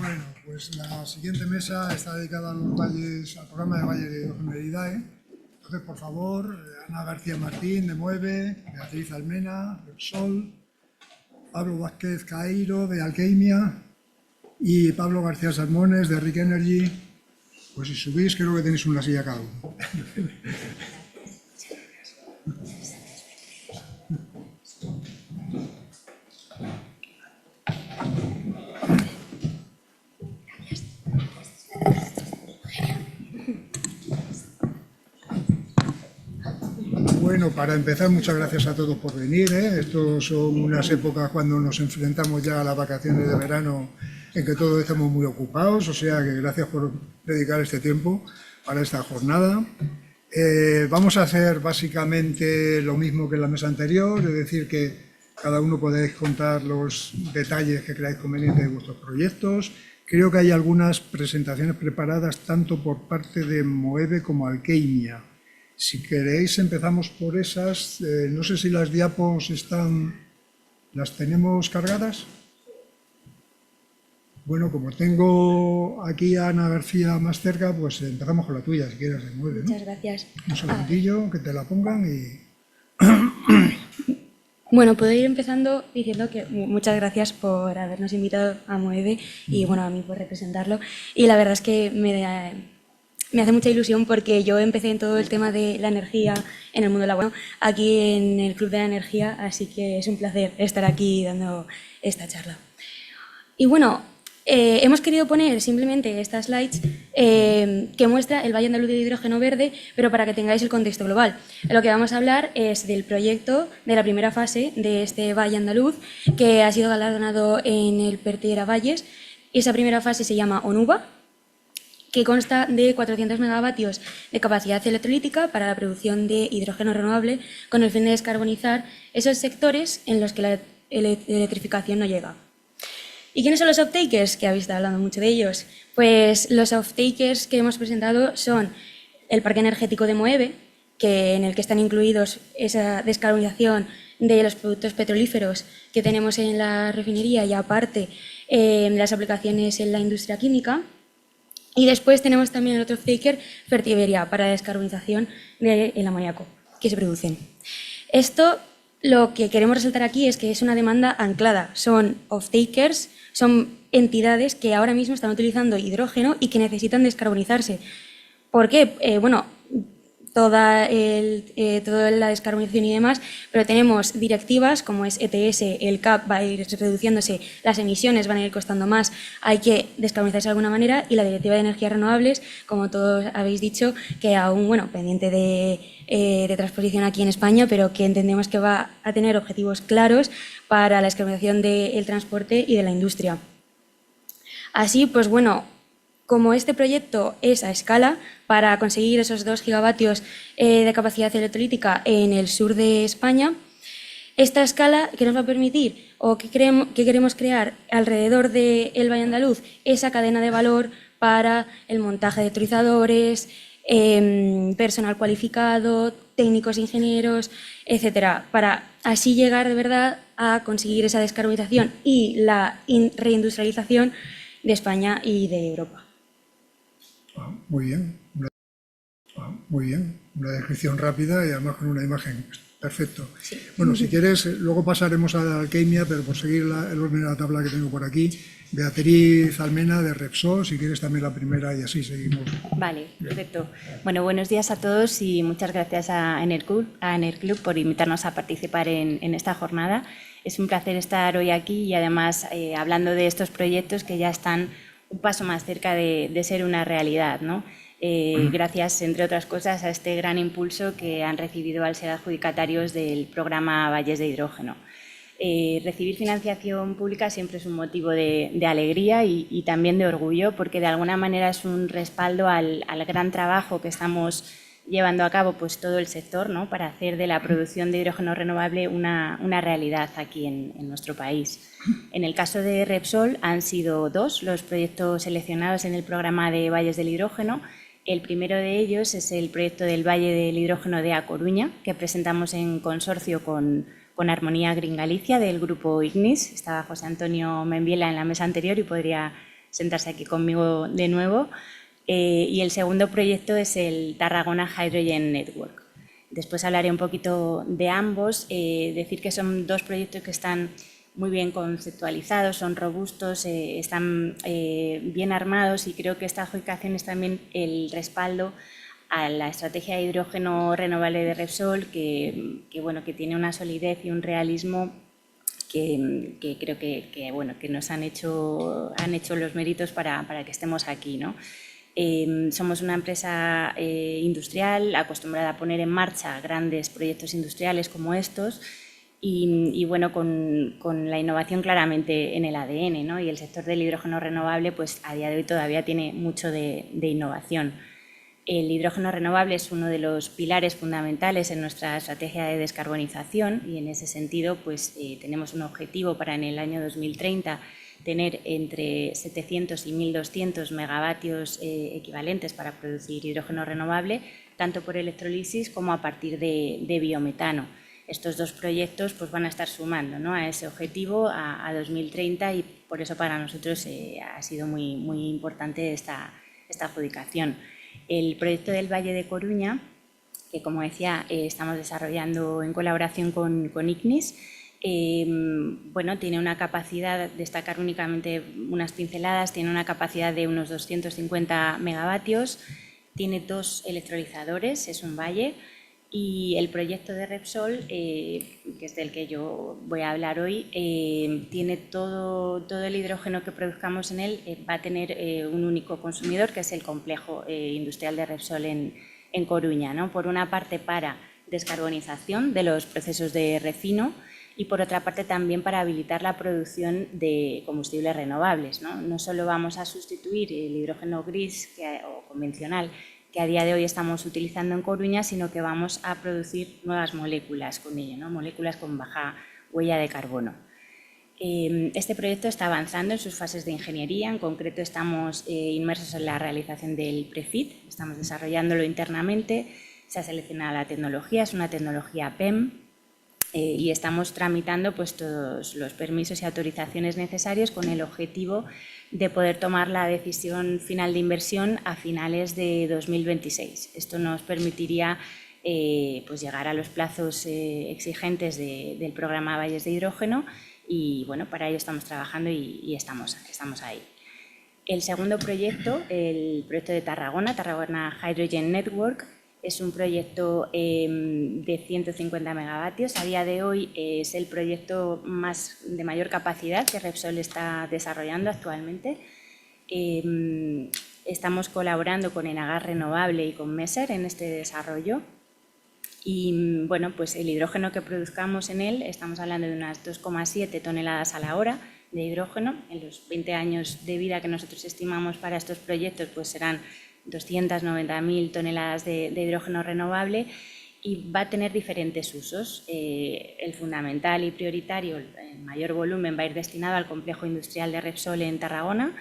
Bueno, pues la siguiente mesa está dedicada a los valles, al programa de valles de hidrógeno de IDAE. Entonces, por favor, Ana García Martín de Moeve, Beatriz Almena, Repsol, Pablo Vázquez Caeiro de Alqueimia y Pablo García Salmones de Rick Energy. Pues si subís, creo que tenéis una silla cada uno. Bueno, para empezar, muchas gracias a todos por venir. Estos son unas épocas cuando nos enfrentamos ya a las vacaciones de verano en que todos estamos muy ocupados, o sea que gracias por dedicar este tiempo para esta jornada. Vamos a hacer básicamente lo mismo que en la mesa anterior, es decir, que cada uno podéis contar los detalles que creáis convenientes de vuestros proyectos. Creo que hay algunas presentaciones preparadas tanto por parte de Moeve como Alqueimia. Si queréis, empezamos por esas. No sé si las diapos ¿las tenemos cargadas? Bueno, como tengo aquí a Ana García más cerca, pues empezamos con la tuya, si quieres, de Moeve, ¿no? Muchas gracias. Un segundillo, que te la pongan y... Bueno, puedo ir empezando diciendo que muchas gracias por habernos invitado a Moeve y bueno, a mí por representarlo. Y la verdad es que me hace mucha ilusión porque yo empecé en todo el tema de la energía en el mundo laboral, aquí en el Club de la Energía, así que es un placer estar aquí dando esta charla. Y bueno, hemos querido poner simplemente estas slides que muestra el Valle Andaluz de Hidrógeno Verde, pero para que tengáis el contexto global. Lo que vamos a hablar es del proyecto de la primera fase de este Valle Andaluz, que ha sido galardonado en el Pertera Valles. Esa primera fase se llama ONUVA, que consta de 400 megavatios de capacidad electrolítica para la producción de hidrógeno renovable con el fin de descarbonizar esos sectores en los que la electrificación no llega. ¿Y quiénes son los off-takers? Que habéis estado hablando mucho de ellos. Pues los off-takers que hemos presentado son el parque energético de Moeve, en el que están incluidos esa descarbonización de los productos petrolíferos que tenemos en la refinería y aparte las aplicaciones en la industria química. Y después tenemos también el otro off-taker, Fertiberia, para la descarbonización del amoníaco que se producen. Esto, lo que queremos resaltar aquí es que es una demanda anclada. Son off-takers, son entidades que ahora mismo están utilizando hidrógeno y que necesitan descarbonizarse. ¿Por qué? Bueno, toda la descarbonización y demás, pero tenemos directivas como es ETS, el CAP va a ir reduciéndose, las emisiones van a ir costando más, hay que descarbonizarse de alguna manera y la Directiva de Energías Renovables, como todos habéis dicho, que aún, bueno, pendiente de transposición aquí en España, pero que entendemos que va a tener objetivos claros para la descarbonización del transporte y de la industria. Así, pues bueno, como este proyecto es a escala para conseguir esos 2 gigavatios de capacidad electrolítica en el sur de España, esta escala que nos va a permitir o que queremos crear alrededor del Valle Andaluz esa cadena de valor para el montaje de electrolizadores, personal cualificado, técnicos, ingenieros, etcétera, para así llegar de verdad a conseguir esa descarbonización y la reindustrialización de España y de Europa. Muy bien. Muy bien. Una descripción rápida y además con una imagen. Perfecto. Sí. Bueno, si quieres, luego pasaremos a la Alqueimia, pero por seguir el orden de la tabla que tengo por aquí, Beatriz Almena de Repsol, si quieres también la primera y así seguimos. Vale, perfecto. Bueno, buenos días a todos y muchas gracias a Enerclub por invitarnos a participar en esta jornada. Es un placer estar hoy aquí y además hablando de estos proyectos que ya están un paso más cerca de ser una realidad, ¿no? Gracias, entre otras cosas, a este gran impulso que han recibido al ser adjudicatarios del programa Valles de Hidrógeno. Recibir financiación pública siempre es un motivo de alegría y también de orgullo, porque de alguna manera es un respaldo al gran trabajo que estamos llevando a cabo pues, todo el sector, ¿no? Para hacer de la producción de hidrógeno renovable una realidad aquí en nuestro país. En el caso de Repsol han sido 2 los proyectos seleccionados en el programa de Valles del Hidrógeno. El primero de ellos es el proyecto del Valle del Hidrógeno de A Coruña, que presentamos en consorcio con Armonía Green Galicia del grupo Ignis. Estaba José Antonio Membiela en la mesa anterior y podría sentarse aquí conmigo de nuevo. Y el segundo proyecto es el Tarragona Hydrogen Network. Después hablaré un poquito de ambos. Decir que son dos proyectos que están muy bien conceptualizados, son robustos, están bien armados, y creo que esta adjudicación es también el respaldo a la estrategia de hidrógeno renovable de Repsol, que tiene una solidez y un realismo que creo que nos han hecho los méritos para que estemos aquí, ¿no? Somos una empresa industrial acostumbrada a poner en marcha grandes proyectos industriales como estos, y bueno, con la innovación claramente en el ADN, ¿no? Y el sector del hidrógeno renovable, pues a día de hoy todavía tiene mucho de innovación. El hidrógeno renovable es uno de los pilares fundamentales en nuestra estrategia de descarbonización, y en ese sentido pues, tenemos un objetivo para en el año 2030 tener entre 700 y 1.200 megavatios equivalentes para producir hidrógeno renovable, tanto por electrolisis como a partir de biometano. Estos dos proyectos pues, van a estar sumando, ¿no?, a ese objetivo a 2030, y por eso para nosotros ha sido muy importante esta adjudicación. El proyecto del Valle de Coruña, que como decía estamos desarrollando en colaboración con ICNIS, tiene una capacidad, destacar únicamente unas pinceladas, tiene una capacidad de unos 250 megavatios, tiene 2 electrolizadores, es un valle, y el proyecto de Repsol, que es del que yo voy a hablar hoy, tiene todo el hidrógeno que produzcamos en él, va a tener un único consumidor, que es el complejo industrial de Repsol en Coruña, ¿no? Por una parte para descarbonización de los procesos de refino, y por otra parte también para habilitar la producción de combustibles renovables, ¿no? No solo vamos a sustituir el hidrógeno gris o convencional que a día de hoy estamos utilizando en Coruña, sino que vamos a producir nuevas moléculas con ello, ¿no?, moléculas con baja huella de carbono. Este proyecto está avanzando en sus fases de ingeniería. En concreto estamos inmersos en la realización del pre-FEED, estamos desarrollándolo internamente, se ha seleccionado la tecnología, es una tecnología PEM, y estamos tramitando pues, todos los permisos y autorizaciones necesarios con el objetivo de poder tomar la decisión final de inversión a finales de 2026. Esto nos permitiría pues llegar a los plazos exigentes del programa Valles de Hidrógeno, y bueno, para ello estamos trabajando y estamos ahí. El segundo proyecto, el proyecto de Tarragona Hydrogen Network, es un proyecto de 150 megavatios. A día de hoy es el proyecto de mayor capacidad que Repsol está desarrollando actualmente. Estamos colaborando con Enagas Renovable y con Messer en este desarrollo. Y bueno, pues el hidrógeno que produzcamos en él, estamos hablando de unas 2,7 toneladas a la hora de hidrógeno. En los 20 años de vida que nosotros estimamos para estos proyectos, pues serán 290.000 toneladas de hidrógeno renovable, y va a tener diferentes usos. El fundamental y prioritario, el mayor volumen, va a ir destinado al complejo industrial de Repsol en Tarragona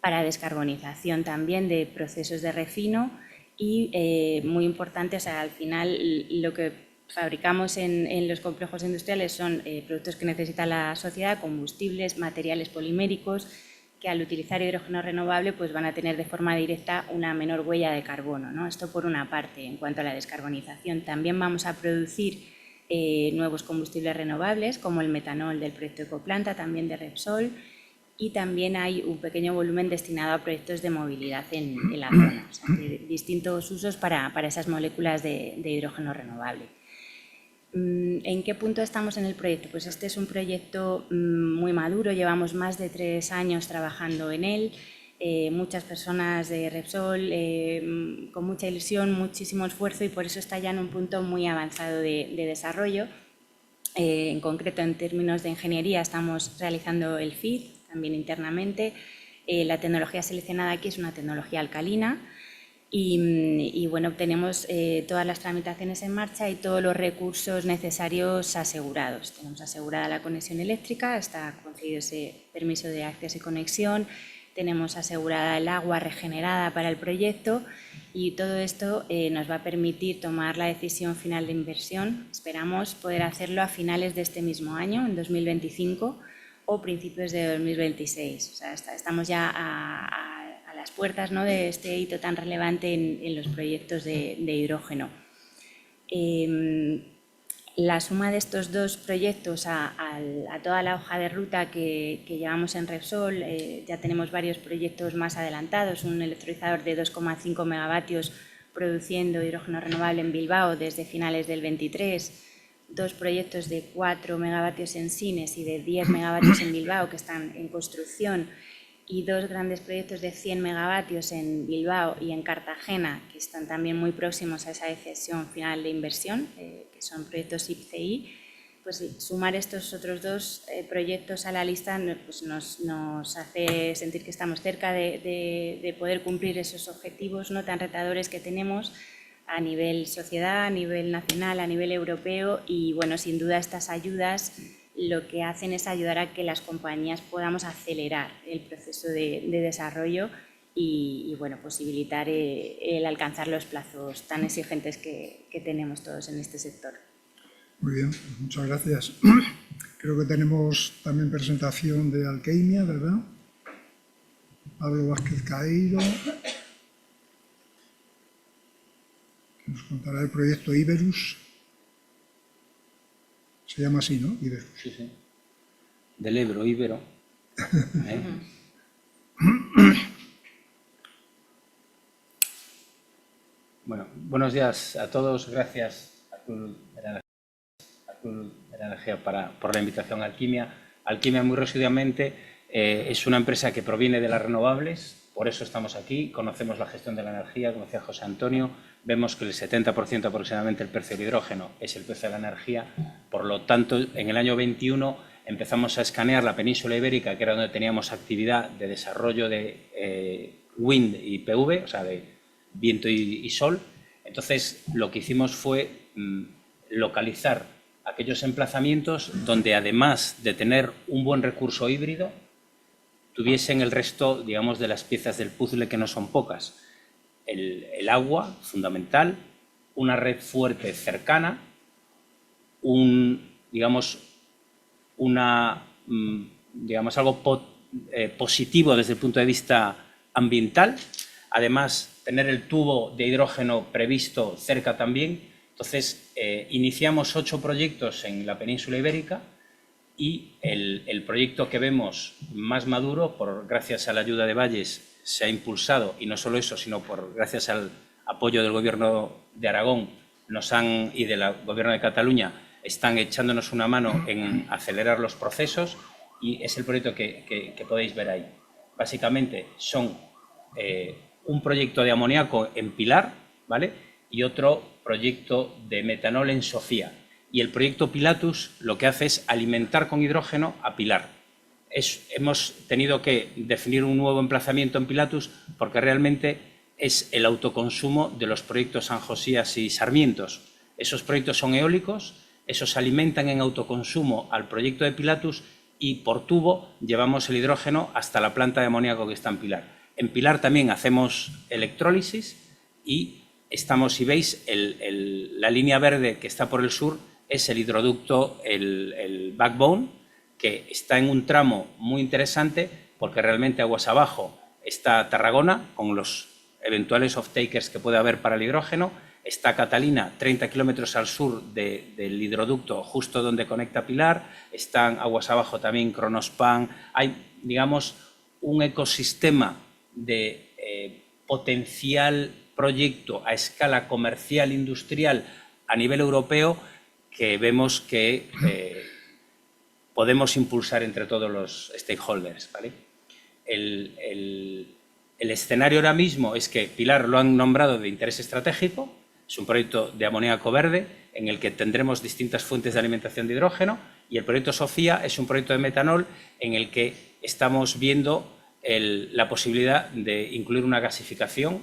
para descarbonización también de procesos de refino, y muy importante, o sea, al final lo que fabricamos en los complejos industriales son productos que necesita la sociedad, combustibles, materiales poliméricos, que al utilizar hidrógeno renovable pues van a tener de forma directa una menor huella de carbono, ¿no? Esto por una parte. En cuanto a la descarbonización, también vamos a producir nuevos combustibles renovables, como el metanol del proyecto Ecoplanta, también de Repsol, y también hay un pequeño volumen destinado a proyectos de movilidad en la zona, o sea, distintos usos para esas moléculas de hidrógeno renovable. ¿En qué punto estamos en el proyecto? Pues este es un proyecto muy maduro, llevamos más de 3 años trabajando en él, muchas personas de Repsol con mucha ilusión, muchísimo esfuerzo, y por eso está ya en un punto muy avanzado de desarrollo. En concreto, en términos de ingeniería, estamos realizando el FEED también internamente. La tecnología seleccionada aquí es una tecnología alcalina, y bueno, tenemos todas las tramitaciones en marcha y todos los recursos necesarios asegurados. Tenemos asegurada la conexión eléctrica, está concedido ese permiso de acceso y conexión, tenemos asegurada el agua regenerada para el proyecto, y todo esto nos va a permitir tomar la decisión final de inversión. Esperamos poder hacerlo a finales de este mismo año, en 2025, o principios de 2026. O sea, estamos ya a las puertas, ¿no?, de este hito tan relevante en los proyectos de hidrógeno. La suma de estos dos proyectos a toda la hoja de ruta que llevamos en Repsol, ya tenemos varios proyectos más adelantados, un electrolizador de 2,5 megavatios produciendo hidrógeno renovable en Bilbao desde finales del 23, dos proyectos de 4 megavatios en Sines y de 10 megavatios en Bilbao que están en construcción, y dos grandes proyectos de 100 megavatios en Bilbao y en Cartagena, que están también muy próximos a esa decisión final de inversión, que son proyectos IPCEI. Pues sumar estos otros dos proyectos a la lista pues nos hace sentir que estamos cerca de poder cumplir esos objetivos no tan retadores que tenemos a nivel sociedad, a nivel nacional, a nivel europeo, y bueno, sin duda estas ayudas lo que hacen es ayudar a que las compañías podamos acelerar el proceso de desarrollo y bueno, posibilitar el alcanzar los plazos tan exigentes que tenemos todos en este sector. Muy bien, pues muchas gracias. Creo que tenemos también presentación de Alqueimia, ¿verdad? Pablo Vázquez Caeiro, que nos contará el proyecto Iberus. Se llama así, ¿no? Iberus. Sí, sí. Del Ebro, Ibero. Bueno, buenos días a todos. Gracias a Club de la Energía por la invitación a Alquimia. Alquimia, muy resumidamente, es una empresa que proviene de las renovables. Por eso estamos aquí, conocemos la gestión de la energía, como decía José Antonio, vemos que el 70% aproximadamente del precio del hidrógeno es el precio de la energía. Por lo tanto, en el año 21 empezamos a escanear la península ibérica, que era donde teníamos actividad de desarrollo de wind y PV, o sea, de viento y sol. Entonces, lo que hicimos fue localizar aquellos emplazamientos donde, además de tener un buen recurso híbrido, tuviesen el resto, digamos, de las piezas del puzzle, que no son pocas. El agua, fundamental, una red fuerte cercana, algo positivo desde el punto de vista ambiental. Además, tener el tubo de hidrógeno previsto cerca también. Entonces, iniciamos 8 proyectos en la península ibérica. Y el proyecto que vemos más maduro, gracias a la ayuda de Valles, se ha impulsado, y no solo eso, sino gracias al apoyo del Gobierno de Aragón y del Gobierno de Cataluña, están echándonos una mano en acelerar los procesos, y es el proyecto que podéis ver ahí. Básicamente son un proyecto de amoníaco en Pilar, ¿vale?, y otro proyecto de metanol en Sofía. Y el proyecto Pilatus lo que hace es alimentar con hidrógeno a Pilar. Hemos tenido que definir un nuevo emplazamiento en Pilatus porque realmente es el autoconsumo de los proyectos San Josías y Sarmientos. Esos proyectos son eólicos, esos alimentan en autoconsumo al proyecto de Pilatus, y por tubo llevamos el hidrógeno hasta la planta de amoníaco que está en Pilar. En Pilar también hacemos electrólisis y estamos, si veis, la línea verde que está por el sur es el hidroducto, el backbone, que está en un tramo muy interesante porque realmente aguas abajo está Tarragona, con los eventuales off-takers que puede haber para el hidrógeno. Está Catalina, 30 kilómetros al sur del hidroducto, justo donde conecta Pilar. Están aguas abajo también Kronospan. Hay, digamos, un ecosistema de potencial proyecto a escala comercial, industrial, a nivel europeo, que vemos que podemos impulsar entre todos los stakeholders, ¿vale? El escenario ahora mismo es que Pilar lo han nombrado de interés estratégico. Es un proyecto de amoníaco verde en el que tendremos distintas fuentes de alimentación de hidrógeno, y el proyecto Sofía es un proyecto de metanol en el que estamos viendo la posibilidad de incluir una gasificación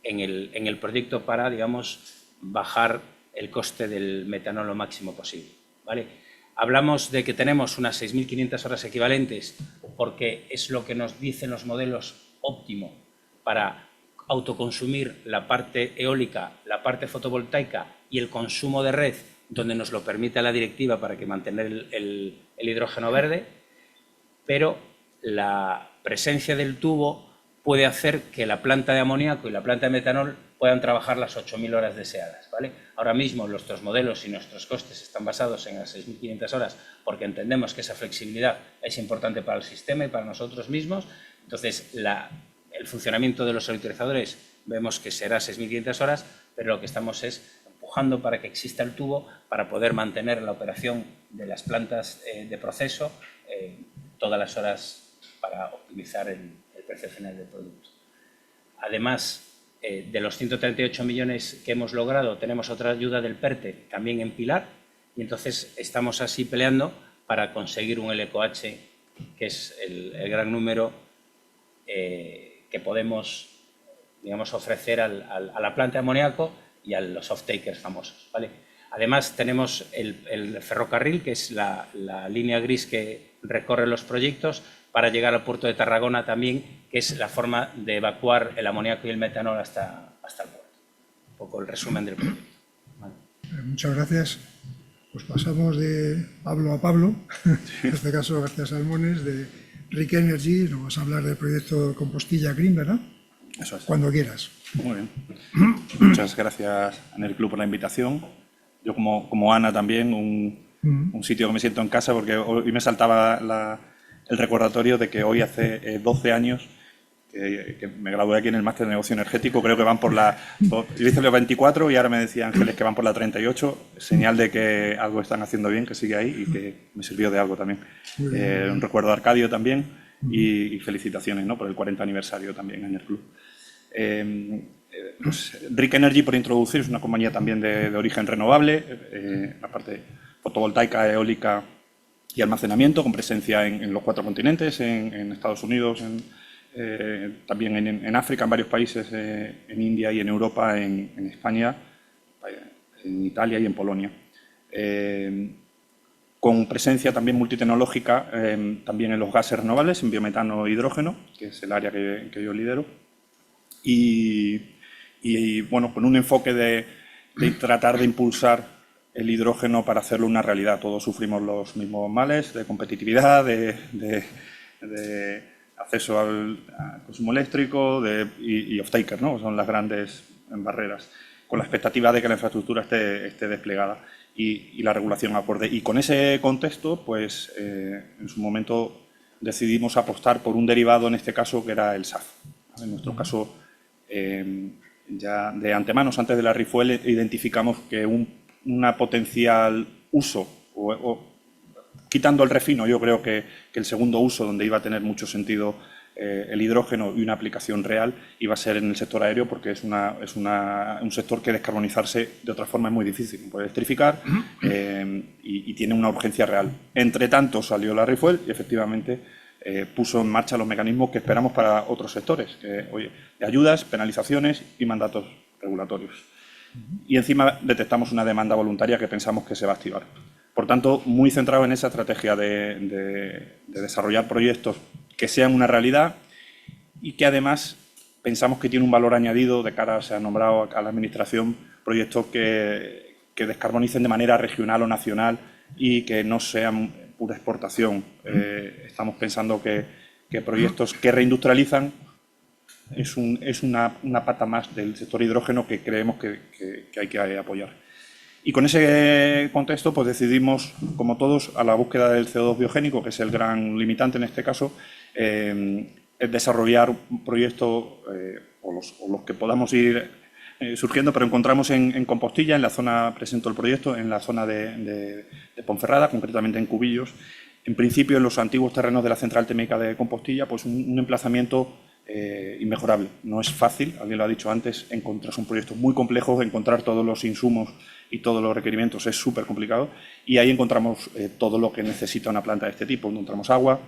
en el proyecto para, digamos, bajar el coste del metanol lo máximo posible, ¿vale? Hablamos de que tenemos unas 6.500 horas equivalentes porque es lo que nos dicen los modelos óptimo para autoconsumir la parte eólica, la parte fotovoltaica y el consumo de red, donde nos lo permite la directiva para que mantener el hidrógeno verde. pero la presencia del tubo puede hacer que la planta de amoníaco y la planta de metanol puedan trabajar las 8.000 horas deseadas, ¿vale? Ahora mismo nuestros modelos y nuestros costes están basados en las 6.500 horas porque entendemos que esa flexibilidad es importante para el sistema y para nosotros mismos. Entonces, el funcionamiento de los solitarizadores vemos que será 6.500 horas, pero lo que estamos es empujando para que exista el tubo para poder mantener la operación de las plantas de proceso todas las horas para optimizar el precio final del producto. Además, de los 138 millones que hemos logrado, tenemos otra ayuda del PERTE también en Pilar, y entonces estamos así peleando para conseguir un LECOH, que es el gran número que podemos, digamos, ofrecer a la planta de amoníaco y a los off-takers famosos, ¿vale? Además, tenemos el ferrocarril, que es la línea gris que recorre los proyectos para llegar al puerto de Tarragona también, que es la forma de evacuar el amoníaco y el metanol hasta el puerto. Un poco el resumen del proyecto. ¿Vale? Muchas gracias. Pues pasamos de Pablo a Pablo, en este caso García Salmones, de Rick Energy. Nos vas a hablar del proyecto Compostilla Green, ¿verdad? Eso es. Cuando quieras. Muy bien. Muchas gracias a Enerclub por la invitación. Yo como Ana también, un sitio que me siento en casa, porque hoy me saltaba el recordatorio de que hoy hace 12 años que me gradué aquí en el máster de negocio energético. Creo que van yo hice los 24 y ahora me decía Ángeles que van por la 38, señal de que algo están haciendo bien, que sigue ahí y que me sirvió de algo también. Un recuerdo a Arcadio también y felicitaciones, ¿no?, por el 40 aniversario también en el club. Pues, Rick Energy, por introducir, es una compañía también de origen renovable, la parte fotovoltaica, eólica y almacenamiento, con presencia en los 4 continentes, en Estados Unidos, también en África, en varios países, en India y en Europa, en España, en Italia y en Polonia. Con presencia también multitecnológica, también en los gases renovables, en biometano e hidrógeno, que es el área que yo lidero. Y bueno, con un enfoque de tratar de impulsar el hidrógeno para hacerlo una realidad. Todos sufrimos los mismos males de competitividad, de acceso al consumo eléctrico y off-taker, ¿no? Son las grandes barreras, con la expectativa de que la infraestructura esté desplegada y la regulación acorde. Y con ese contexto, pues en su momento decidimos apostar por un derivado, en este caso, que era el SAF. En nuestro caso, ya de antemano, antes de la ReFuel, identificamos que una potencial uso, quitando el refino, yo creo que el segundo uso, donde iba a tener mucho sentido el hidrógeno y una aplicación real, iba a ser en el sector aéreo, porque es un sector que descarbonizarse de otra forma es muy difícil. No puede electrificar y tiene una urgencia real. Entre tanto, salió la ReFuel y efectivamente puso en marcha los mecanismos que esperamos para otros sectores, de ayudas, penalizaciones y mandatos regulatorios. Y encima detectamos una demanda voluntaria que pensamos que se va a activar. Por tanto, muy centrado en esa estrategia de desarrollar proyectos que sean una realidad y que además pensamos que tiene un valor añadido de cara, se ha nombrado a la Administración, proyectos que descarbonicen de manera regional o nacional y que no sean pura exportación. Estamos pensando que proyectos que reindustrializan es una pata más del sector hidrógeno que creemos que hay que apoyar. Y con ese contexto, pues decidimos, como todos, a la búsqueda del CO2 biogénico, que es el gran limitante en este caso, desarrollar un proyecto, o los que podamos ir surgiendo, pero encontramos en Compostilla, en la zona, presento el proyecto, en la zona de Ponferrada, concretamente en Cubillos. En principio, en los antiguos terrenos de la Central Térmica de Compostilla, pues un emplazamiento inmejorable. No es fácil, alguien lo ha dicho antes, son proyectos muy complejos, encontrar todos los insumos y todos los requerimientos es súper complicado, y ahí encontramos todo lo que necesita una planta de este tipo. Encontramos agua,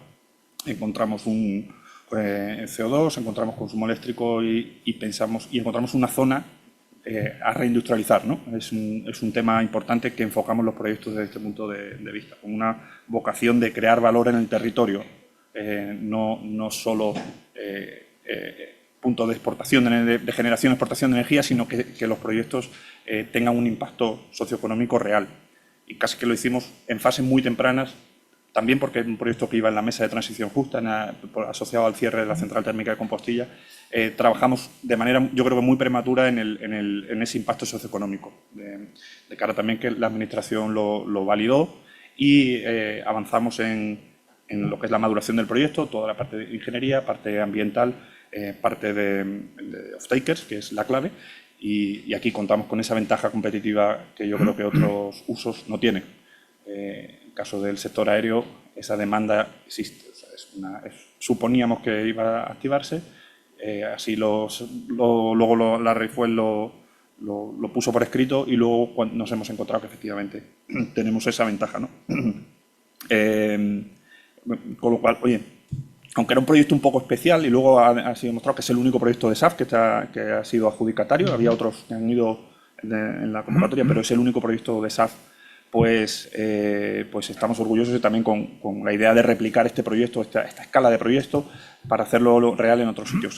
encontramos CO2, encontramos consumo eléctrico y encontramos una zona a reindustrializar, ¿no? Es un tema importante que enfocamos los proyectos desde este punto de vista, con una vocación de crear valor en el territorio, no solo punto de exportación, de generación y exportación de energía, sino que los proyectos tengan un impacto socioeconómico real. Y casi que lo hicimos en fases muy tempranas, también porque es un proyecto que iba en la mesa de transición justa, asociado al cierre de la central térmica de Compostilla. Trabajamos de manera, yo creo que muy prematura en ese impacto socioeconómico, de cara también que la Administración lo validó y avanzamos en lo que es la maduración del proyecto, toda la parte de ingeniería, parte ambiental, parte de off-takers, que es la clave, y aquí contamos con esa ventaja competitiva que yo creo que otros usos no tienen. En el caso del sector aéreo, esa demanda existe. O sea, suponíamos que iba a activarse, así luego la Refuel lo puso por escrito y luego nos hemos encontrado que efectivamente tenemos esa ventaja, ¿no? Con lo cual, oye, aunque era un proyecto un poco especial y luego ha sido demostrado que es el único proyecto de SAF que ha sido adjudicatario, había otros que han ido en la convocatoria, pero es el único proyecto de SAF, pues estamos orgullosos y también con la idea de replicar este proyecto, esta escala de proyecto, para hacerlo real en otros sitios.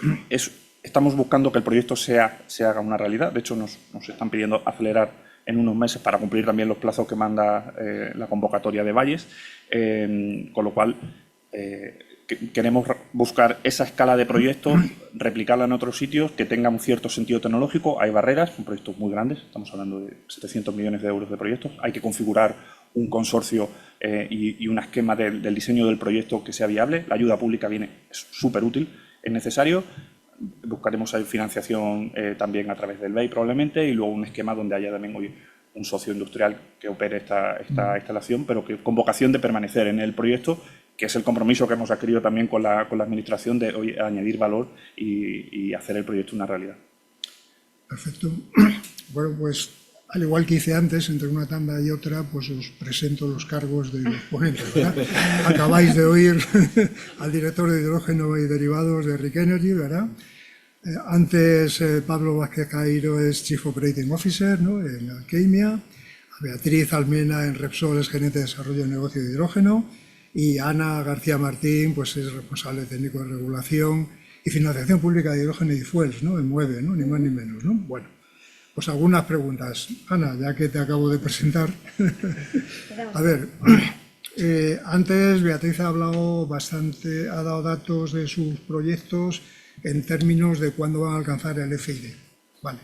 Estamos buscando que el proyecto se haga una realidad. De hecho, nos están pidiendo acelerar en unos meses para cumplir también los plazos que manda la convocatoria de Valles, con lo cual queremos buscar esa escala de proyectos, replicarla en otros sitios, que tenga un cierto sentido tecnológico. Hay barreras, son proyectos muy grandes, estamos hablando de 700 millones de euros de proyectos. Hay que configurar un consorcio y un esquema del diseño del proyecto que sea viable. La ayuda pública es súper útil, es necesario. Buscaremos financiación también a través del BEI probablemente, y luego un esquema donde haya también un socio industrial que opere esta instalación, pero que con vocación de permanecer en el proyecto, que es el compromiso que hemos adquirido también con la Administración de añadir valor y hacer el proyecto una realidad. Perfecto. Bueno, pues al igual que hice antes, entre una tanda y otra, pues os presento los cargos de los ponentes, ¿verdad? Acabáis de oír al director de hidrógeno y derivados de Rick Energy, ¿verdad? Antes Pablo Vázquez Cairo es Chief Operating Officer, ¿no?, en Alquimia. Beatriz Almena en Repsol es gerente de desarrollo de negocio de hidrógeno. Y Ana García Martín pues es responsable técnico de regulación y financiación pública de hidrógeno y fuels, ¿no?, en MUEVE, ¿no?, ni más ni menos, ¿no? Bueno, pues algunas preguntas. Ana, ya que te acabo de presentar. A ver, antes Beatriz ha hablado bastante, ha dado datos de sus proyectos en términos de cuándo van a alcanzar el FID. Vale.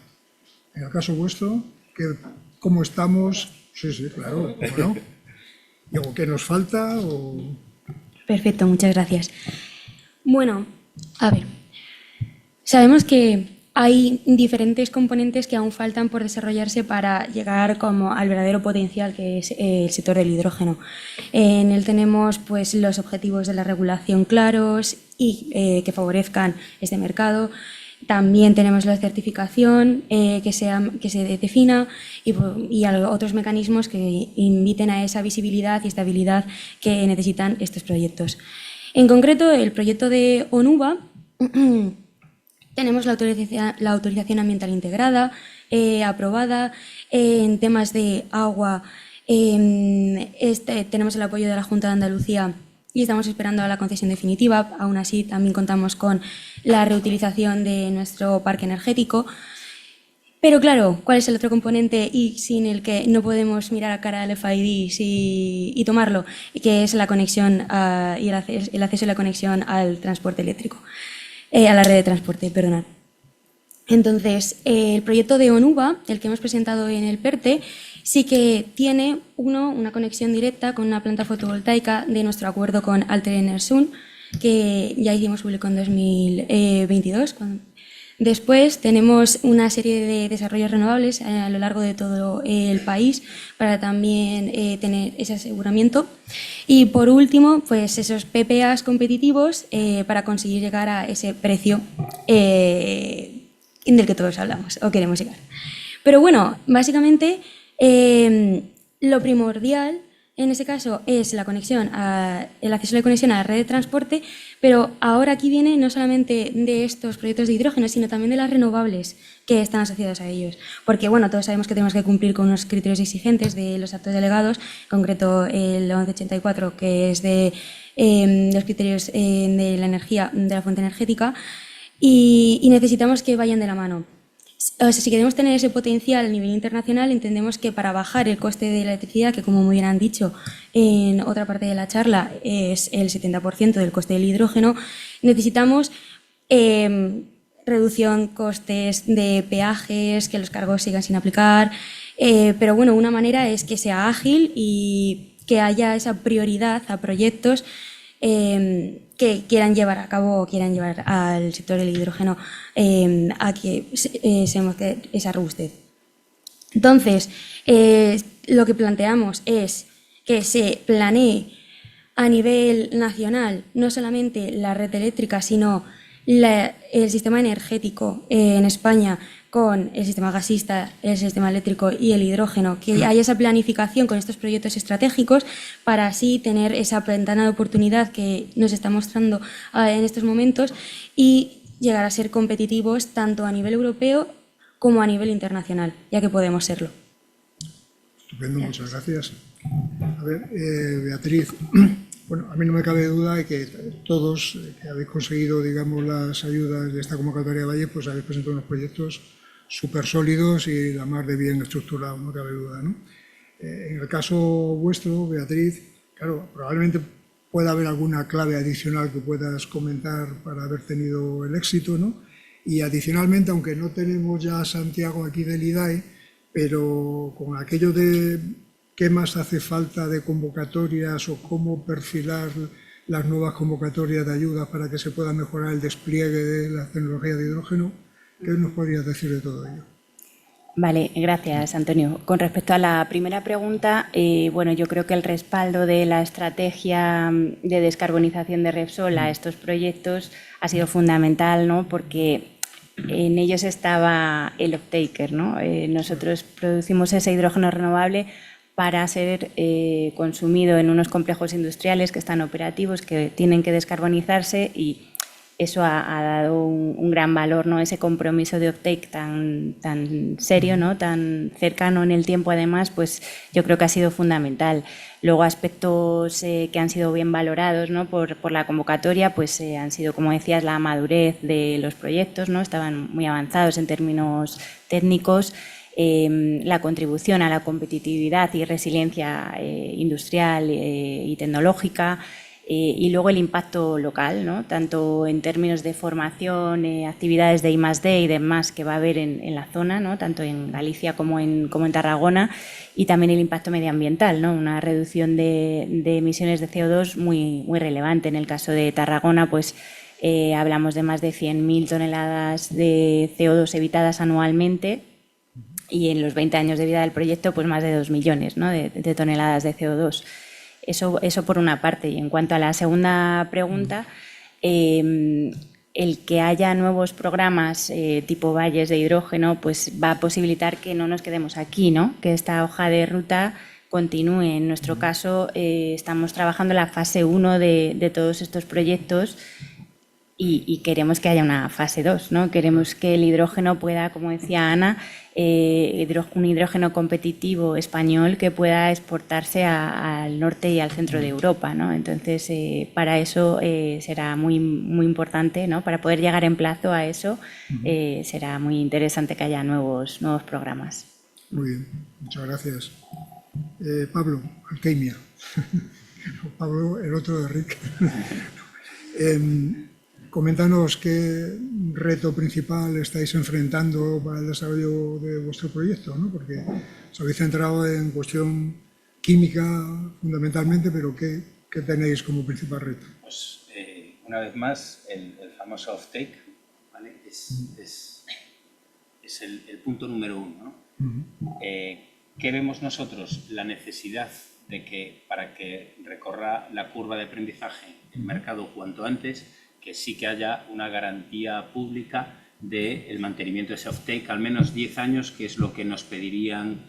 En el caso vuestro, ¿cómo estamos? Sí, claro, ¿cómo no? ¿O qué nos falta? Perfecto, muchas gracias. Bueno, a ver, sabemos que hay diferentes componentes que aún faltan por desarrollarse para llegar como al verdadero potencial que es el sector del hidrógeno. En él tenemos pues los objetivos de la regulación claros y que favorezcan este mercado. También tenemos la certificación que se defina y otros mecanismos que inviten a esa visibilidad y estabilidad que necesitan estos proyectos. En concreto, el proyecto de ONUVA, tenemos la autorización ambiental integrada, aprobada. En temas de agua, tenemos el apoyo de la Junta de Andalucía y estamos esperando a la concesión definitiva. Aún así, también contamos con la reutilización de nuestro parque energético. Pero claro, ¿cuál es el otro componente y sin el que no podemos mirar a cara al FID y tomarlo? Que es la conexión y el acceso y la conexión al transporte eléctrico, a la red de transporte, perdonad. Entonces, el proyecto de ONUVA, el que hemos presentado en el PERTE, sí que tiene una conexión directa con una planta fotovoltaica de nuestro acuerdo con Alter Enersun, que ya hicimos público en 2022. Después tenemos una serie de desarrollos renovables a lo largo de todo el país para también tener ese aseguramiento. Y por último, pues esos PPAs competitivos para conseguir llegar a ese precio del que todos hablamos o queremos llegar. Pero bueno, básicamente lo primordial en ese caso es el acceso a la conexión a la red de transporte, pero ahora aquí viene no solamente de estos proyectos de hidrógeno, sino también de las renovables que están asociadas a ellos. Porque bueno, todos sabemos que tenemos que cumplir con unos criterios exigentes de los actos delegados, en concreto el 1184, que es de los criterios de la energía, de la fuente energética, y necesitamos que vayan de la mano. o sea, si queremos tener ese potencial a nivel internacional, entendemos que para bajar el coste de la electricidad, que como muy bien han dicho en otra parte de la charla, es el 70% del coste del hidrógeno, necesitamos reducción costes de peajes, que los cargos sigan sin aplicar, pero bueno, una manera es que sea ágil y que haya esa prioridad a proyectos que quieran llevar a cabo o quieran llevar al sector del hidrógeno a que se muestre esa robustez. Entonces, lo que planteamos es que se planee a nivel nacional no solamente la red eléctrica, sino el sistema energético en España con el sistema gasista, el sistema eléctrico y el hidrógeno, que haya esa planificación con estos proyectos estratégicos para así tener esa ventana de oportunidad que nos está mostrando en estos momentos y llegar a ser competitivos tanto a nivel europeo como a nivel internacional, ya que podemos serlo. Estupendo, muchas gracias. A ver, Beatriz, bueno, a mí no me cabe duda de que todos que habéis conseguido, digamos, las ayudas de esta convocatoria de Valle, pues habéis presentado unos proyectos súper sólidos y la más de bien estructurados, no cabe duda, ¿no? En el caso vuestro, Beatriz, claro, probablemente pueda haber alguna clave adicional que puedas comentar para haber tenido el éxito, ¿no? Y adicionalmente, aunque no tenemos ya a Santiago aquí del IDAE, pero con aquello de qué más hace falta de convocatorias o cómo perfilar las nuevas convocatorias de ayuda para que se pueda mejorar el despliegue de la tecnología de hidrógeno, ¿qué nos podrías decir de todo ello? Vale, gracias, Antonio. Con respecto a la primera pregunta, bueno, yo creo que el respaldo de la estrategia de descarbonización de Repsol a estos proyectos ha sido fundamental, ¿no? Porque en ellos estaba el off-taker, ¿no? Nosotros producimos ese hidrógeno renovable para ser consumido en unos complejos industriales que están operativos, que tienen que descarbonizarse, y eso ha dado un gran valor, ¿no? Ese compromiso de offtake tan serio, ¿no? Tan cercano en el tiempo, además, pues yo creo que ha sido fundamental. Luego, aspectos que han sido bien valorados, ¿no? por la convocatoria, pues han sido, como decías, la madurez de los proyectos, ¿no? Estaban muy avanzados en términos técnicos. La contribución a la competitividad y resiliencia industrial y tecnológica, y luego el impacto local, ¿no? Tanto en términos de formación, actividades de I+D y demás que va a haber en la zona, ¿no? Tanto en Galicia como en Tarragona, y también el impacto medioambiental, ¿no? Una reducción de emisiones de CO2 muy relevante. En el caso de Tarragona, pues hablamos de más de 100.000 toneladas de CO2 evitadas anualmente, y en los 20 años de vida del proyecto, pues más de 2 millones, ¿no? de toneladas de CO2. Eso por una parte. Y en cuanto a la segunda pregunta, el que haya nuevos programas tipo valles de hidrógeno, pues va a posibilitar que no nos quedemos aquí, ¿no? Que esta hoja de ruta continúe. En nuestro caso, estamos trabajando la fase 1 de todos estos proyectos, y queremos que haya una fase 2, ¿no? Queremos que el hidrógeno pueda, como decía Ana, un hidrógeno competitivo español que pueda exportarse al norte y al centro de Europa, ¿no? Entonces, para eso será muy importante, ¿no? Para poder llegar en plazo a eso, será muy interesante que haya nuevos programas. Muy bien, muchas gracias. Pablo, Alquimia. Pablo, el otro de Rick. Coméntanos qué reto principal estáis enfrentando para el desarrollo de vuestro proyecto, ¿no? Porque os habéis centrado en cuestión química fundamentalmente, pero ¿qué tenéis como principal reto? Pues una vez más, el famoso off-take, ¿vale? Es el punto número 1, ¿no? ¿Qué vemos nosotros? La necesidad de que, para que recorra la curva de aprendizaje el mercado cuanto antes, que sí que haya una garantía pública del mantenimiento de ese off-take, al menos 10 años, que es lo que nos pedirían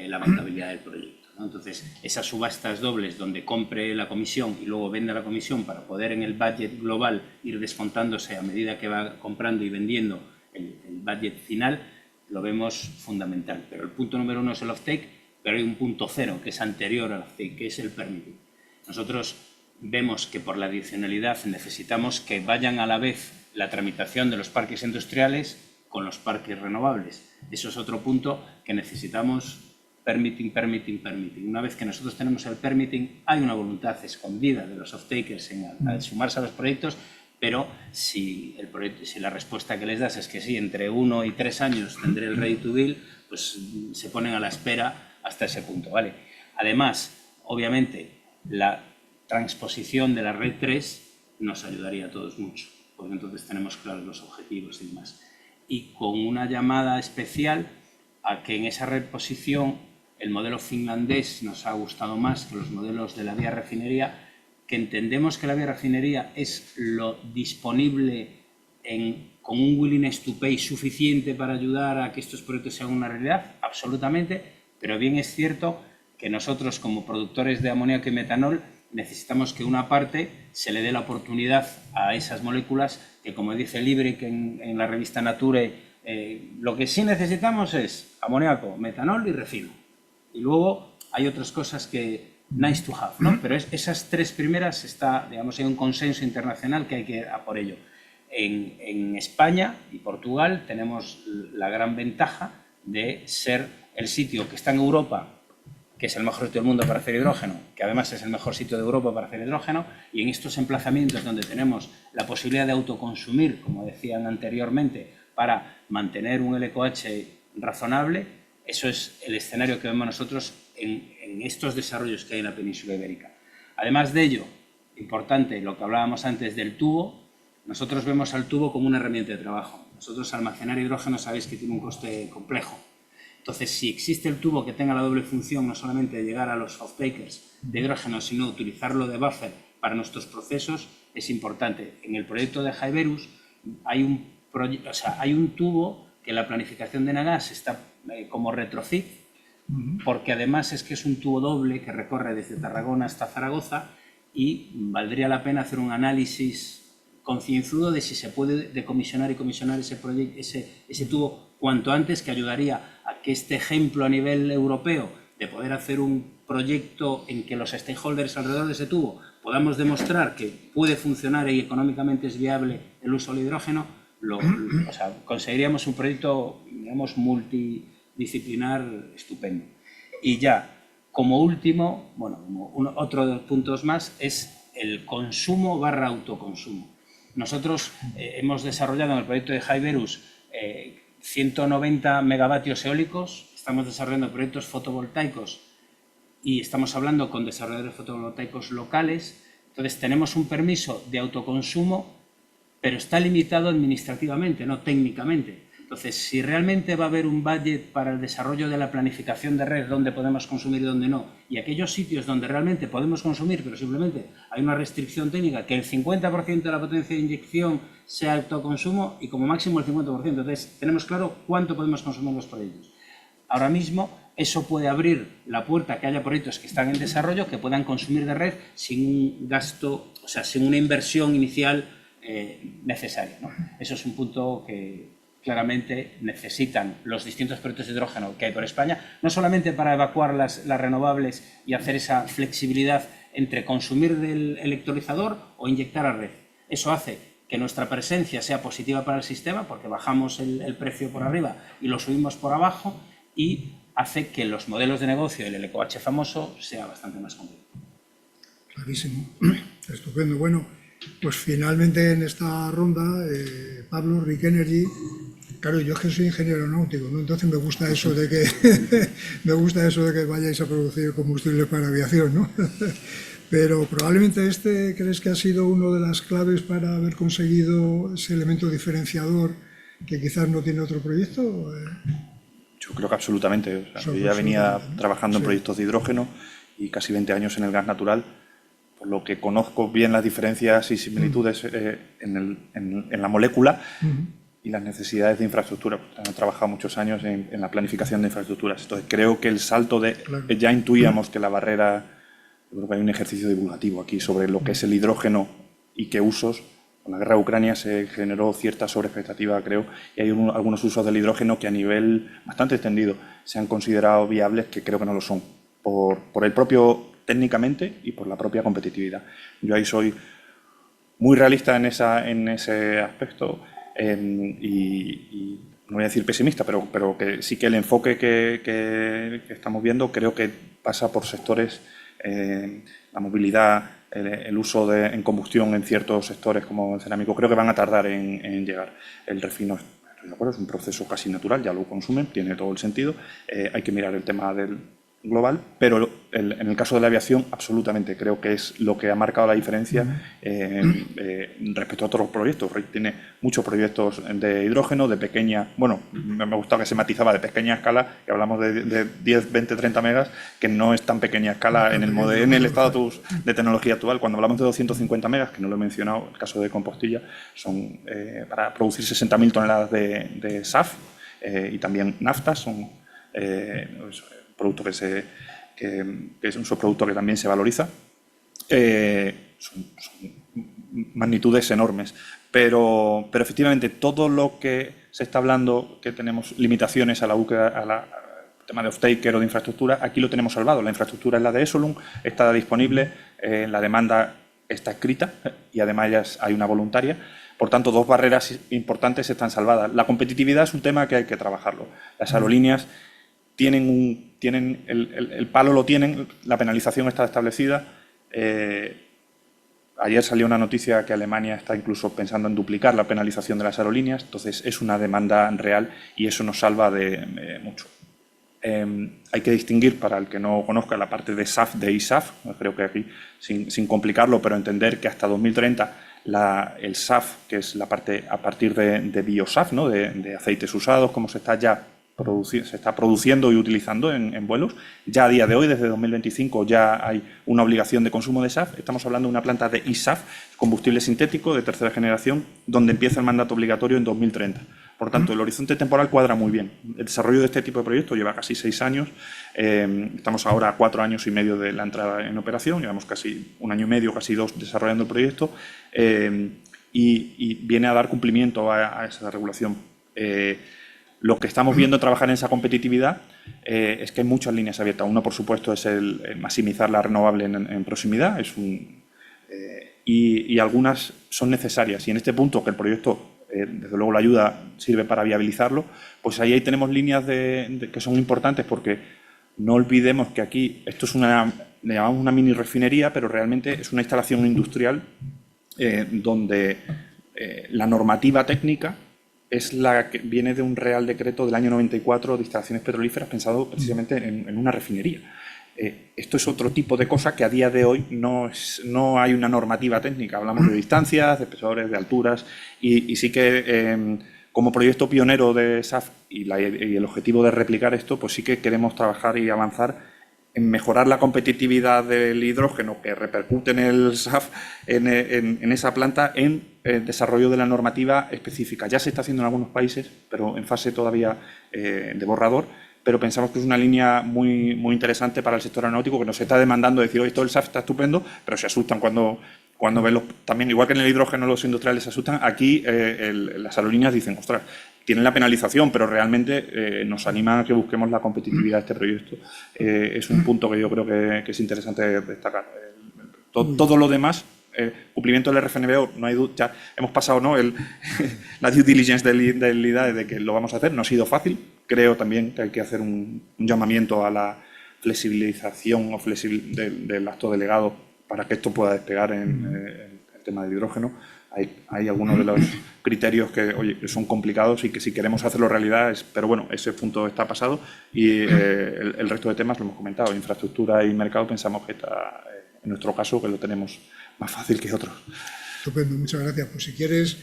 la rentabilidad del proyecto, ¿no? Entonces, esas subastas dobles donde compre la comisión y luego venda la comisión para poder en el budget global ir descontándose a medida que va comprando y vendiendo el budget final, lo vemos fundamental. Pero el punto número 1 es el off-take, pero hay un punto 0 que es anterior al off-take, que es el permitting. Nosotros vemos que por la adicionalidad necesitamos que vayan a la vez la tramitación de los parques industriales con los parques renovables. Eso es otro punto que necesitamos. Permitting. Una vez que nosotros tenemos el permitting, hay una voluntad escondida de los off-takers en sumarse a los proyectos, pero si la respuesta que les das es que sí, entre 1 y 3 años tendré el ready to build, pues se ponen a la espera hasta ese punto, ¿vale? Además, obviamente, la transposición de la red 3 nos ayudaría a todos mucho, porque entonces tenemos claros los objetivos y demás. Y con una llamada especial a que en esa reposición el modelo finlandés nos ha gustado más que los modelos de la vía refinería, que entendemos que la vía refinería es lo disponible con un willingness to pay suficiente para ayudar a que estos proyectos sean una realidad, absolutamente, pero bien es cierto que nosotros como productores de amoníaco y metanol necesitamos que una parte se le dé la oportunidad a esas moléculas que, como dice Liebrecht en la revista Nature, lo que sí necesitamos es amoníaco, metanol y refino. Y luego hay otras cosas que nice to have, ¿no? Pero esas 3 primeras digamos, hay un consenso internacional que hay que ir a por ello. En España y Portugal tenemos la gran ventaja de ser el sitio que está en Europa, que es el mejor sitio del mundo para hacer hidrógeno, que además es el mejor sitio de Europa para hacer hidrógeno, y en estos emplazamientos donde tenemos la posibilidad de autoconsumir, como decían anteriormente, para mantener un LQH razonable, eso es el escenario que vemos nosotros en estos desarrollos que hay en la península ibérica. Además de ello, importante lo que hablábamos antes del tubo, nosotros vemos al tubo como una herramienta de trabajo. Nosotros almacenar hidrógeno sabéis que tiene un coste complejo. Entonces, si existe el tubo que tenga la doble función, no solamente de llegar a los off-takers de hidrógeno, sino utilizarlo de buffer para nuestros procesos, es importante. En el proyecto de Hyverus hay un tubo que la planificación de Enagás está como retrofit, porque además es que es un tubo doble que recorre desde Tarragona hasta Zaragoza y valdría la pena hacer un análisis concienzudo de si se puede decomisionar y comisionar ese tubo cuanto antes, que ayudaría a que este ejemplo a nivel europeo de poder hacer un proyecto en que los stakeholders alrededor de ese tubo podamos demostrar que puede funcionar y económicamente es viable el uso del hidrógeno, conseguiríamos un proyecto, digamos, multidisciplinar estupendo. Y ya, como último, otro de los puntos más es el consumo / autoconsumo. Nosotros hemos desarrollado en el proyecto de Hyverus 190 megavatios eólicos, estamos desarrollando proyectos fotovoltaicos y estamos hablando con desarrolladores fotovoltaicos locales. Entonces tenemos un permiso de autoconsumo, pero está limitado administrativamente, no técnicamente. Entonces, si realmente va a haber un budget para el desarrollo de la planificación de red, donde podemos consumir y donde no, y aquellos sitios donde realmente podemos consumir, pero simplemente hay una restricción técnica, que el 50% de la potencia de inyección sea autoconsumo y como máximo el 50%. Entonces, tenemos claro cuánto podemos consumir en los proyectos. Ahora mismo, eso puede abrir la puerta a que haya proyectos que están en desarrollo que puedan consumir de red sin un gasto, sin una inversión inicial necesaria, ¿no? Eso es un punto que claramente necesitan los distintos proyectos de hidrógeno que hay por España, no solamente para evacuar las renovables y hacer esa flexibilidad entre consumir del electrolizador o inyectar a red. Eso hace que nuestra presencia sea positiva para el sistema, porque bajamos el precio por arriba y lo subimos por abajo, y hace que los modelos de negocio, el LQH famoso, sea bastante más competitivo. Clarísimo. Estupendo. Bueno, pues finalmente en esta ronda, Pablo, Rick Energy. Claro, yo es que soy ingeniero náutico, ¿no? Entonces me gusta eso de que vayáis a producir combustible para aviación, ¿no? Pero probablemente ¿crees que ha sido una de las claves para haber conseguido ese elemento diferenciador que quizás no tiene otro proyecto? Yo creo que absolutamente. Yo ya venía trabajando en proyectos de hidrógeno y casi 20 años en el gas natural, por lo que conozco bien las diferencias y similitudes en la molécula y las necesidades de infraestructura. He trabajado muchos años en la planificación de infraestructuras. Entonces creo que el salto ya intuíamos que la barrera, yo creo que hay un ejercicio divulgativo aquí sobre lo que es el hidrógeno y qué usos. Con la guerra de Ucrania se generó cierta sobreexpectativa, creo, y hay algunos usos del hidrógeno que a nivel bastante extendido se han considerado viables, que creo que no lo son, por el propio técnicamente y por la propia competitividad. Yo ahí soy muy realista en ese aspecto y no voy a decir pesimista, pero que sí que el enfoque que estamos viendo creo que pasa por sectores, la movilidad, el uso en combustión en ciertos sectores como el cerámico, creo que van a tardar en llegar. El refino, estoy de acuerdo, es un proceso casi natural, ya lo consumen, tiene todo el sentido. Hay que mirar el tema del global, pero en el caso de la aviación, absolutamente, creo que es lo que ha marcado la diferencia respecto a otros proyectos. Tiene muchos proyectos de hidrógeno, de pequeña, bueno, me gustaba que se matizaba de pequeña escala, que hablamos de 10, 20, 30 megas, que no es tan pequeña escala en el estatus de tecnología actual. Cuando hablamos de 250 megas, que no lo he mencionado, el caso de Compostilla, son para producir 60.000 toneladas de SAF y también naftas, son producto que es un subproducto que también se valoriza. Son magnitudes enormes, pero efectivamente todo lo que se está hablando, que tenemos limitaciones a la búsqueda, al tema de off-taker o de infraestructura, aquí lo tenemos salvado. La infraestructura es la de Esolum, está disponible, la demanda está escrita y además ya hay una voluntaria. Por tanto, dos barreras importantes están salvadas. La competitividad es un tema que hay que trabajarlo. Las aerolíneas tienen el palo lo tienen, la penalización está establecida. Ayer salió una noticia que Alemania está incluso pensando en duplicar la penalización de las aerolíneas, entonces es una demanda real y eso nos salva de mucho. Hay que distinguir, para el que no conozca, la parte de SAF de ISAF, creo que aquí, sin complicarlo, pero entender que hasta 2030 el SAF, que es la parte a partir de biosaf, ¿no? de aceites usados, como se está produciendo y utilizando en vuelos. Ya a día de hoy, desde 2025, ya hay una obligación de consumo de SAF. Estamos hablando de una planta de ISAF, combustible sintético de tercera generación, donde empieza el mandato obligatorio en 2030. Por tanto, el horizonte temporal cuadra muy bien. El desarrollo de este tipo de proyectos lleva casi 6 años. Estamos ahora a 4 años y medio de la entrada en operación. Llevamos casi 1 año y medio, casi 2, desarrollando el proyecto. Y viene a dar cumplimiento a esa regulación. Lo que estamos viendo trabajar en esa competitividad es que hay muchas líneas abiertas. Uno, por supuesto, es el maximizar la renovable en proximidad. Y algunas son necesarias. Y en este punto, que el proyecto, desde luego la ayuda sirve para viabilizarlo, pues ahí tenemos líneas que son importantes, porque no olvidemos que aquí, esto es le llamamos una mini refinería, pero realmente es una instalación industrial donde la normativa técnica es la que viene de un Real Decreto del año 94 de instalaciones petrolíferas pensado precisamente en una refinería. Esto es otro tipo de cosa que a día de hoy no hay una normativa técnica. Hablamos de distancias, de espesores, de alturas y sí que como proyecto pionero de SAF y el objetivo de replicar esto, pues sí que queremos trabajar y avanzar en mejorar la competitividad del hidrógeno que repercute en el SAF, en esa planta, en el desarrollo de la normativa específica. Ya se está haciendo en algunos países, pero en fase todavía de borrador, pero pensamos que es una línea muy, muy interesante para el sector aeronáutico, que nos está demandando decir, oye, todo el SAF está estupendo, pero se asustan cuando ven también, igual que en el hidrógeno los industriales se asustan, aquí las aerolíneas dicen, ostras, tienen la penalización, pero realmente nos anima a que busquemos la competitividad de este proyecto. Es un punto que yo creo que es interesante destacar. Todo lo demás, cumplimiento del RFNBO, no hay duda, ya hemos pasado, ¿no? La due diligence del IDAE de que lo vamos a hacer, no ha sido fácil. Creo también que hay que hacer un llamamiento a la flexibilización del acto delegado para que esto pueda despegar en el tema del hidrógeno. Hay algunos de los criterios que son complicados y que si queremos hacerlo realidad, pero bueno, ese punto está pasado y el resto de temas lo hemos comentado. Infraestructura y mercado pensamos que está, en nuestro caso, que lo tenemos más fácil que otros. Estupendo, muchas gracias. Pues si quieres,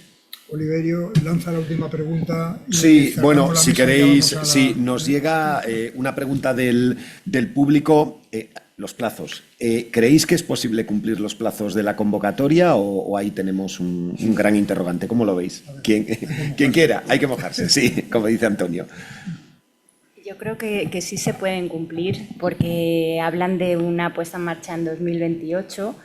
Oliverio, lanza la última pregunta. Sí, bueno, si queréis, sí, nos llega una pregunta del público. Los plazos. ¿Creéis que es posible cumplir los plazos de la convocatoria o ahí tenemos un gran interrogante? ¿Cómo lo veis? Quien quiera, hay que mojarse, sí, como dice Antonio. Yo creo que sí se pueden cumplir porque hablan de una puesta en marcha en 2028,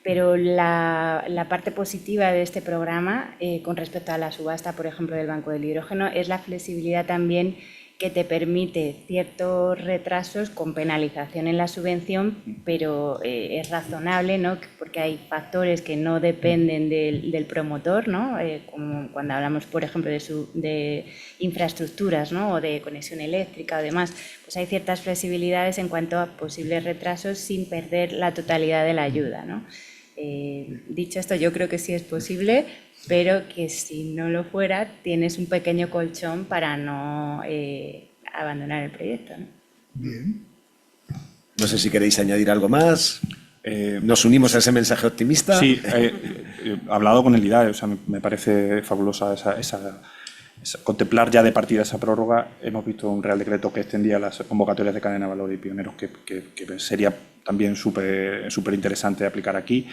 pero la parte positiva de este programa con respecto a la subasta, por ejemplo, del Banco del Hidrógeno, es la flexibilidad también que te permite ciertos retrasos con penalización en la subvención, pero es razonable, ¿no? Porque hay factores que no dependen del promotor, ¿no? Como cuando hablamos, por ejemplo, de infraestructuras, ¿no? O de conexión eléctrica o demás, pues hay ciertas flexibilidades en cuanto a posibles retrasos sin perder la totalidad de la ayuda, ¿no? Dicho esto, yo creo que sí es posible, pero que si no lo fuera, tienes un pequeño colchón para no abandonar el proyecto, ¿no? Bien. No sé si queréis añadir algo más. ¿Nos unimos a ese mensaje optimista? Sí, he hablado con el IDAE, o sea, me parece fabulosa contemplar ya de partida esa prórroga. Hemos visto un Real Decreto que extendía las convocatorias de cadena de valor y pioneros, que sería también súper interesante aplicar aquí.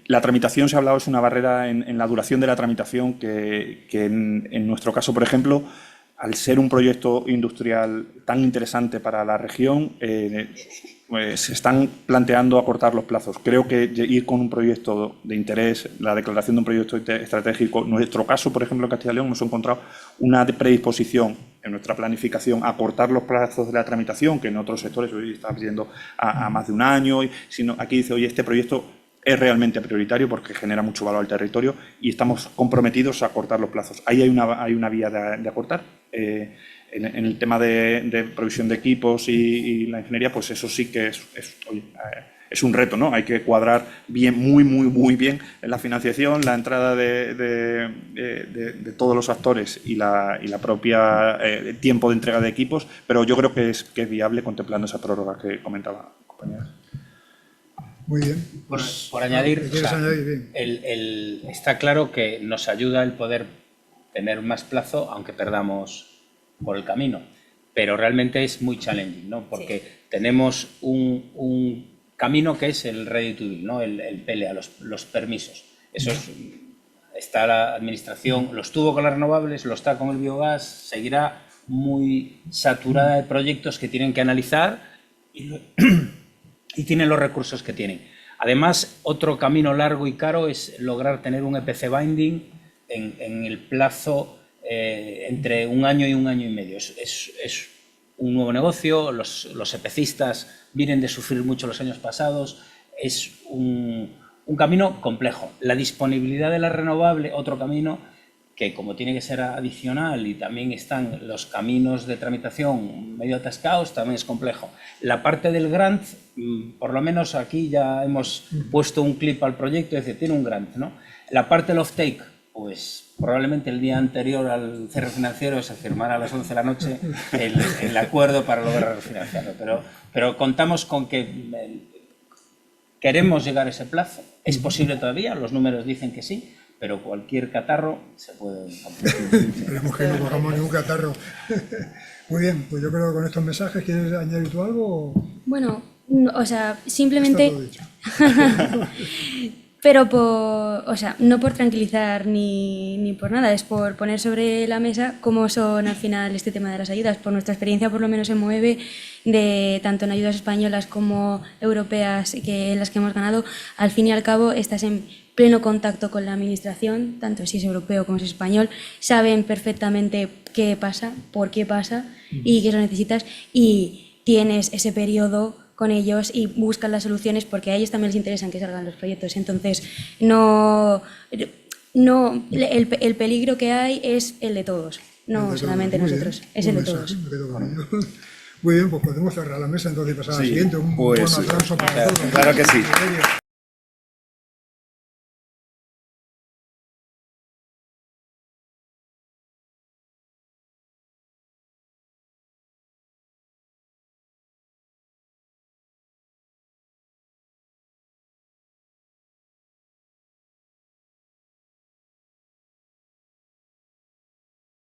La tramitación, se ha hablado, es una barrera en la duración de la tramitación que en nuestro caso, por ejemplo, al ser un proyecto industrial tan interesante para la región, pues se están planteando acortar los plazos. Creo que ir con un proyecto de interés, la declaración de un proyecto estratégico, en nuestro caso, por ejemplo, en Castilla y León, hemos encontrado una predisposición en nuestra planificación a acortar los plazos de la tramitación, que en otros sectores hoy está yendo a más de un año. Aquí dice, oye, este proyecto es realmente prioritario porque genera mucho valor al territorio y estamos comprometidos a acortar los plazos. Ahí hay una vía de acortar. En el tema de provisión de equipos y la ingeniería, pues eso sí que es un reto, ¿no? Hay que cuadrar bien, muy bien en la financiación, la entrada de todos los actores y la propia tiempo de entrega de equipos, pero yo creo que es viable contemplando esa prórroga que comentaba la compañera. Muy bien. Por añadir, ¿qué quieres añadir? Bien. está claro que nos ayuda el poder tener más plazo, aunque perdamos por el camino, pero realmente es muy challenging, ¿no? Porque tenemos un camino que es el ready to build, ¿no? El PLA, los permisos. Eso está la administración, lo estuvo con las renovables, lo está con el biogás, seguirá muy saturada de proyectos que tienen que analizar y tienen los recursos que tienen. Además, otro camino largo y caro es lograr tener un EPC binding en el plazo entre un año y medio. Es un nuevo negocio, los EPCistas vienen de sufrir mucho los años pasados, es un camino complejo. La disponibilidad de la renovable, otro camino que como tiene que ser adicional y también están los caminos de tramitación medio atascados, también es complejo. La parte del grant, por lo menos aquí ya hemos puesto un clip al proyecto, es decir, tiene un grant, ¿no? La parte del off-take, pues probablemente el día anterior al cierre financiero se firmará a las 11 de la noche el acuerdo para lograr refinanciarlo. Pero contamos con que queremos llegar a ese plazo. Es posible todavía, los números dicen que sí, pero cualquier catarro se puede... Esperemos que no cojamos ningún catarro. Muy bien, pues yo creo que con estos mensajes, ¿quieres añadir tú algo? Bueno, o sea, simplemente... Está todo dicho. Pero no por tranquilizar ni por nada, es por poner sobre la mesa cómo son al final este tema de las ayudas. Por nuestra experiencia, por lo menos en MOEVE, de tanto en ayudas españolas como europeas en las que hemos ganado, al fin y al cabo estás en pleno contacto con la administración, tanto si es europeo como si es español, saben perfectamente qué pasa, por qué pasa y qué lo necesitas, y tienes ese periodo con ellos y buscan las soluciones porque a ellos también les interesan que salgan los proyectos. Entonces, el peligro que hay es el de todos, no solamente nosotros, es el de todos. Muy bien, pues podemos cerrar la mesa entonces y pasar al siguiente. Un buen aplauso para todos. Claro que sí.